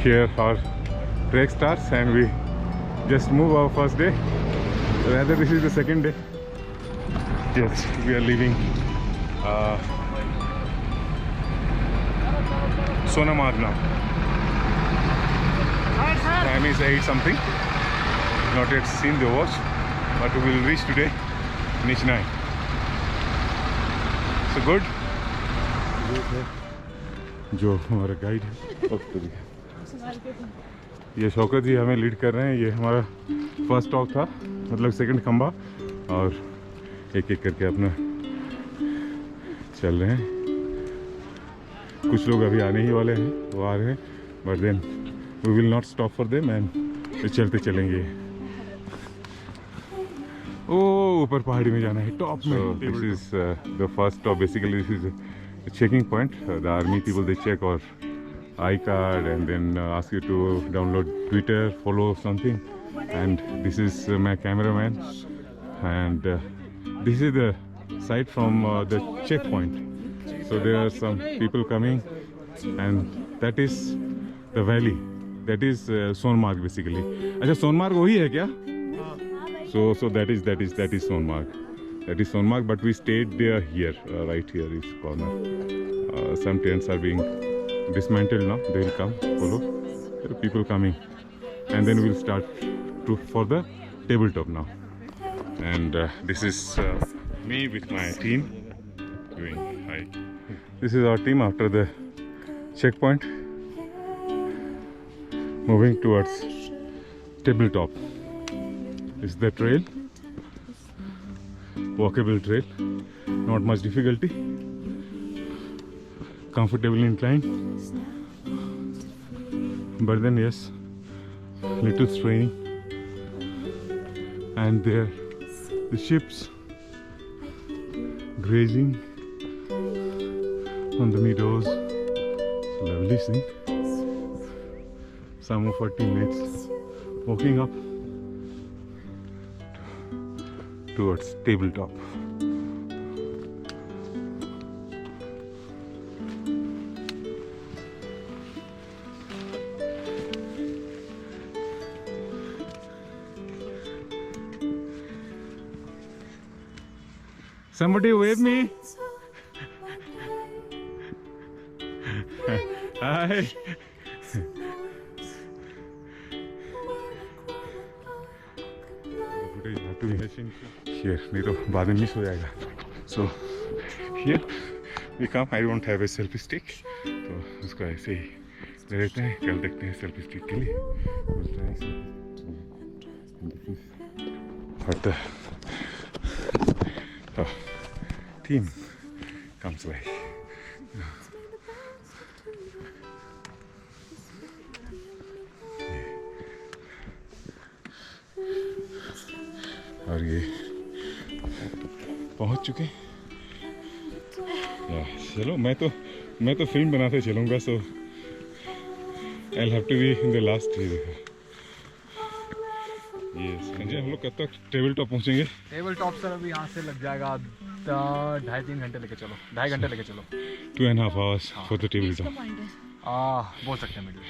here our trek starts and we just move our first day. Rather, this is the second day. Yes, we are leaving Sonamarg now. Time is 8 something. Not yet seen the watch, but we will reach today Niche 9. So good. जो हमारा guide है ये शौकत जी हमें lead कर रहे हैं. ये हमारा फर्स्ट स्टॉप था, मतलब सेकंड खंबा, और एक एक करके अपना चल रहे हैं. कुछ लोग अभी आने ही वाले हैं, वो आ रहे हैं, but then we will not stop for them and चलते चलेंगे. ओ ऊपर पहाड़ी में जाना है, टॉप में. This is the first stop. Basically this is checking point. The army people, they check our iCard and then ask you to download Twitter, follow something. And this is my cameraman, and this is the site from the checkpoint. So there are some people coming, and that is the valley. That is Sonmarg basically. अच्छा, Sonmarg वही है क्या? So that is Sonmarg. That is Sonmarg, but we stayed there here, right here is corner. Some tents are being dismantled now. They will come, follow. There are people coming, and then we'll start for the tabletop now. And this is me with my team doing hike. This is our team after the checkpoint, moving towards tabletop. This is the trail. Walkable trail, not much difficulty, comfortably inclined, but then yes, little straining. And there the ships grazing on the meadows. Lovely scene. Some of our teammates walking up towards tabletop. Somebody wave me. Hi. Here, नहीं तो बाद में miss हो जाएगा. So here we come. I don't have a selfie stick, तो उसको ऐसे ही ले लेते हैं. कल देखते हैं selfie stick के लिए. But the team comes by. और ये पहुंच चुके. चलो, मैं तो फिल्म बनाते चलूँगा. So I have to be in the last. Yes, Sanjay, हम लोग कब तक टेबल टॉप पहुँचेंगे? टेबल टॉप सर अभी यहाँ से लग जाएगा 2.5-3 घंटे लेके चलो. 2.5 घंटे लेके चलो. 2.5 hours for the table top. बोल सकते हैं मेरे.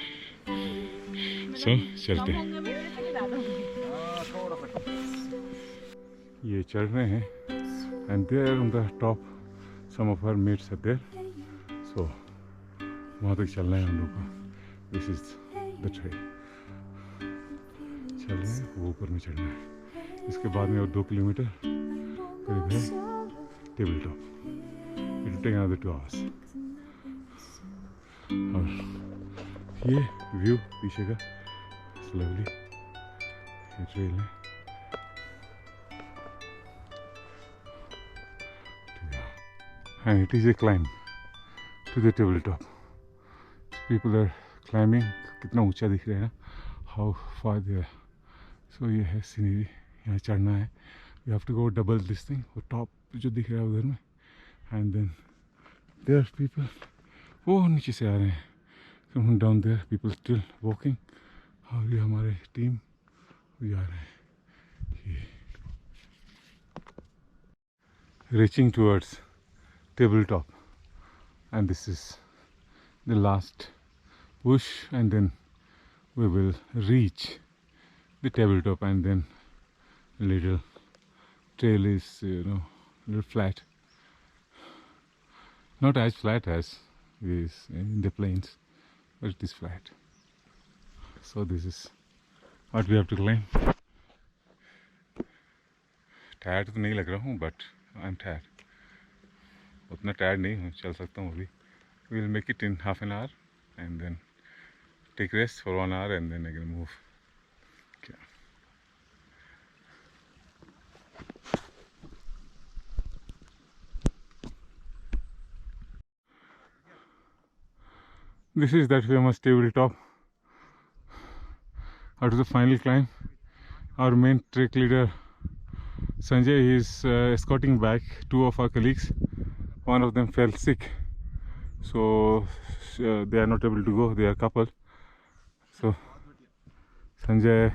सो चलते हैं. ये चढ़ रहे हैं, and there on the top some of our mates are there. So वहाँ तक चलना है हम लोग को. This is the trail. चल रहे हैं, वो ऊपर में चढ़ना है. इसके बाद में और 2 किलोमीटर करीब है table top. It will take another 2 hours. और ये व्यू पीछे का lovely. ये ट्रेल है. And it is a climb to the tabletop. People are climbing. कितना ऊंचा दिख रहा है ना? How far they are. So ये है सीनरी. यहाँ चढ़ना है. You have to go double this thing. वो top जो दिख रहा है उधर में. And then there are people. वो नीचे से आ रहे हैं. From down there, people still walking. और ये हमारे टीम भी आ रहे हैं. Reaching towards tabletop, and this is the last push, and then we will reach the tabletop, and then little trail is little flat, not as flat as is in the plains, but it is flat. So this is what we have to climb. Tired तो नहीं लग रहा हूँ, but I'm tired. उतना tired नहीं हूँ, चल सकता हूँ अभी. We will make it in half an hour and then take rest for 1 hour and then again move. Okay. This is that famous tabletop. After the final climb, our main trek leader Sanjay is escorting back 2 of our colleagues. One of them fell sick, so they are not able to go. They are a couple. So Sanjay.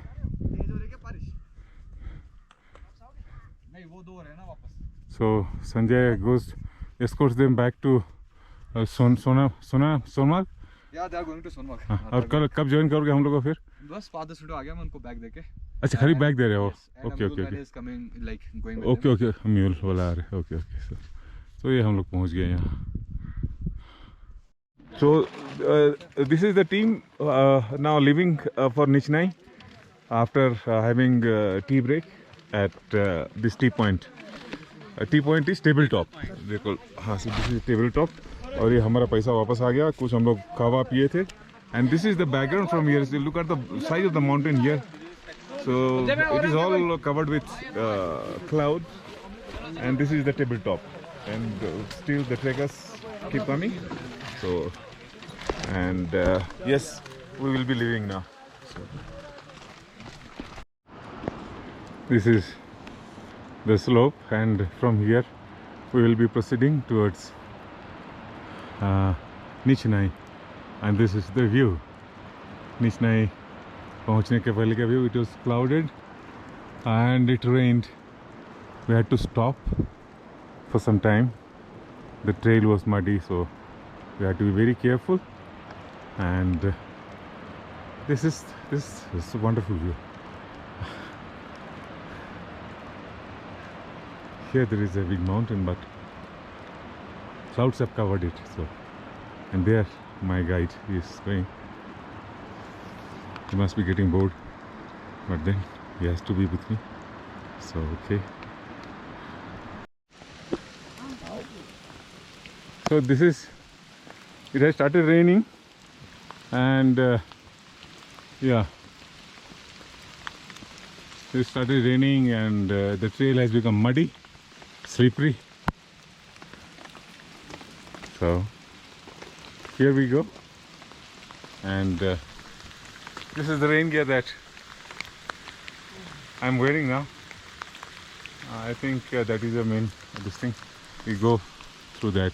So Sanjay escorts them back to Sonmarg. Yeah, they are going to Sonmarg. और कब join करोगे हम लोग को फिर? बस 5-10 minute आ गया, मैं उनको बैग देके. अच्छा खाली बैग दे रहे हो? Okay okay okay. Okay okay mule वाला आ रहे. Okay okay. तो ये हम लोग पहुंच गए यहाँ. So this is the team now leaving for Nichnai after having tea break at this tea point. T point is table top. देखो हाँ, दिस इज टेबल टॉप. और ये हमारा पैसा वापस आ गया. कुछ हम लोग खावा पिए थे. And this is the background from here. Look at the size of the mountain here. So it is all covered with cloud and this is the table top. And still the trekkers keep coming. So and yes, we will be leaving now. So, this is the slope, and from here we will be proceeding towards Nichnai, and this is the view. Nichnai पहुंचने के पहले का view. It was clouded and it rained. We had to stop for some time. The trail was muddy, so we had to be very careful. And this is a wonderful view. Here there is a big mountain, but clouds have covered it. So, and there my guide is going. He must be getting bored, but then he has to be with me. So okay. So this is. It has started raining, and yeah, it started raining, and the trail has become muddy, slippery. So here we go, and this is the rain gear that I'm wearing now. I think that is the main this thing. We go through that.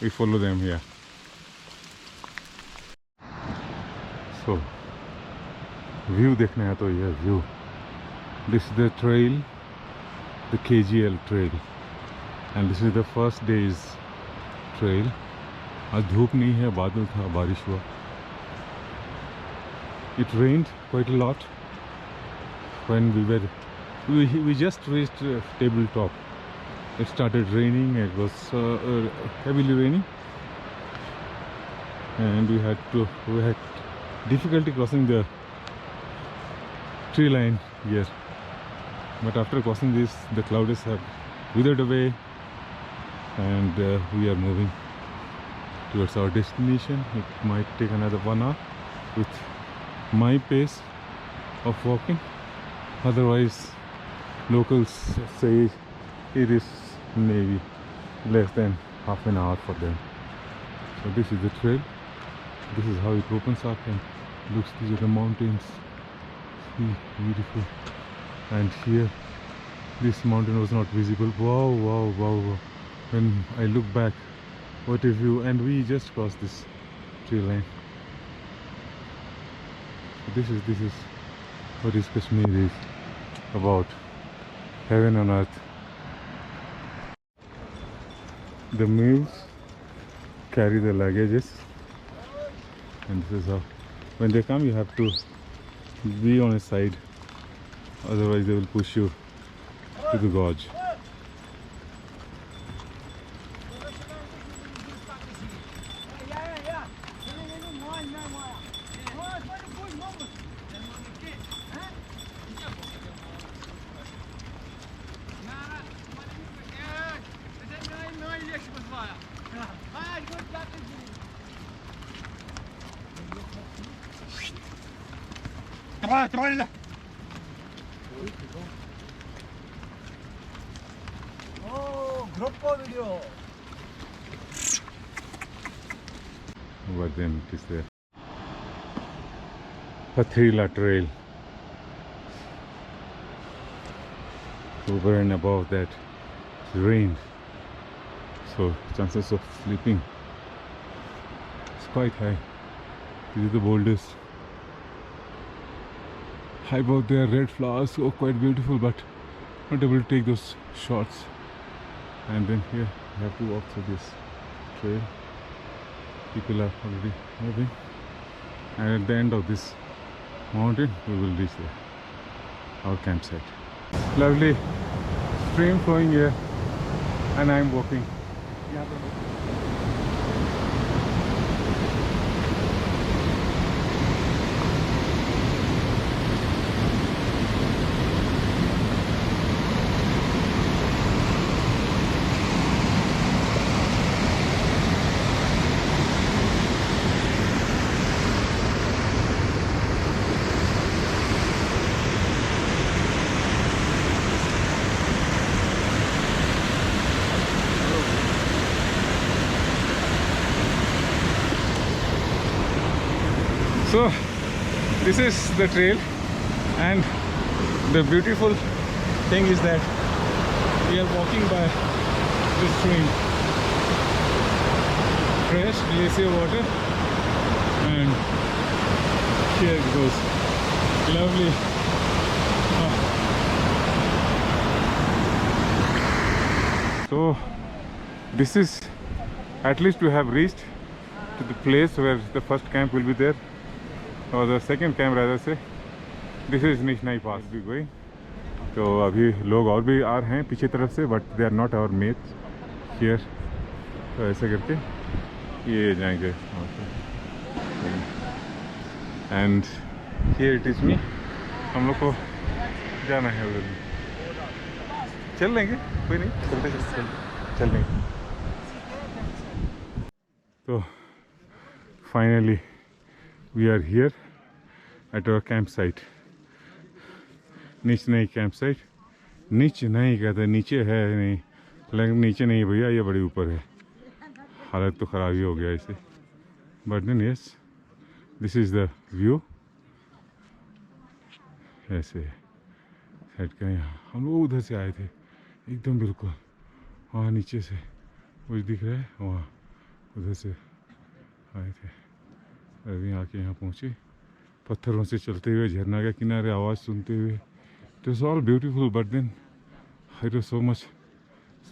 We follow them here. So view देखना है तो ये view. This is the trail, the KGL trail, and this is the first day's trail. आज धूप नहीं है, बादल था, बारिश हुआ. It rained quite a lot when we just reached tabletop. It started raining. It was heavily raining, and we had difficulty crossing the tree line here. But after crossing this, the clouds have withered away, and we are moving towards our destination. It might take another 1 hour with my pace of walking. Otherwise, locals say it is maybe less than half an hour for them. So this is the trail. This is how it opens up and looks. These are the mountains. See, beautiful. And here, this mountain was not visible. Wow, wow, wow, wow. When I look back, what a view. And we just crossed this tree line. This is what is Kashmir is about. Heaven on earth. The mules carry the luggages, And this is how, when they come, you have to be on a side, otherwise they will push you to the gorge. Oh, gruppo video. But then it is there. Pathrila trail. Over and above that, it's rained. So chances of sleeping is quite high. These are the boulders. High above there, red flowers, so quite beautiful, but not able to take those shots. And then here you have to walk through this trail. People are already moving, and at the end of this mountain we will reach our campsite. Lovely stream flowing here, and I am walking. So this is the trail, and the beautiful thing is that we are walking by the stream, fresh glacier water, and here it goes, lovely. So this is, at least we have reached to the place where the first camp will be there, or the second camp rather say. This is Nishnai Pass we going. तो अभी लोग और भी आ रहे हैं पीछे तरफ से, but they are not our mate here. तो ऐसे करके ये जाएंगे. And here it is me. हम लोग को जाना है उधर. चल लेंगे, कोई नहीं, चल लेंगे. तो finally we are here at our campsite. Nishnai campsite. नीचे नहीं कहते, नीचे है नहीं, लेकिन नीचे नहीं भैया, ये बड़ी ऊपर है. हालत तो ख़राब ही हो गया इसे. But then yes, this is the view. ऐसे साइड का यहाँ हम लोग उधर से आए थे एकदम बिल्कुल वहाँ नीचे से कुछ दिख रहा है, वहाँ उधर से आए थे. अभी आके यहाँ पहुँचे, पत्थरों से चलते हुए, झरना के किनारे आवाज़ सुनते हुए. It was all beautiful, but then it was so much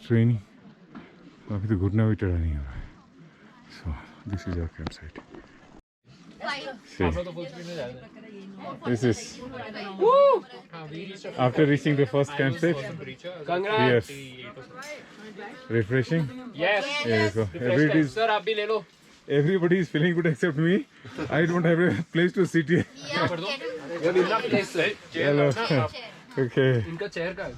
straining. अभी तो घुटना भी टेढ़ा नहीं हो रहा है. So this is our camp site. This is after reaching the first campsite. Yes. Refreshing. Yes. There you go. Sir, आप भी ले लो. Everybody is feeling good except me. I don't have a place to sit here. Hello. Okay. इनका chair का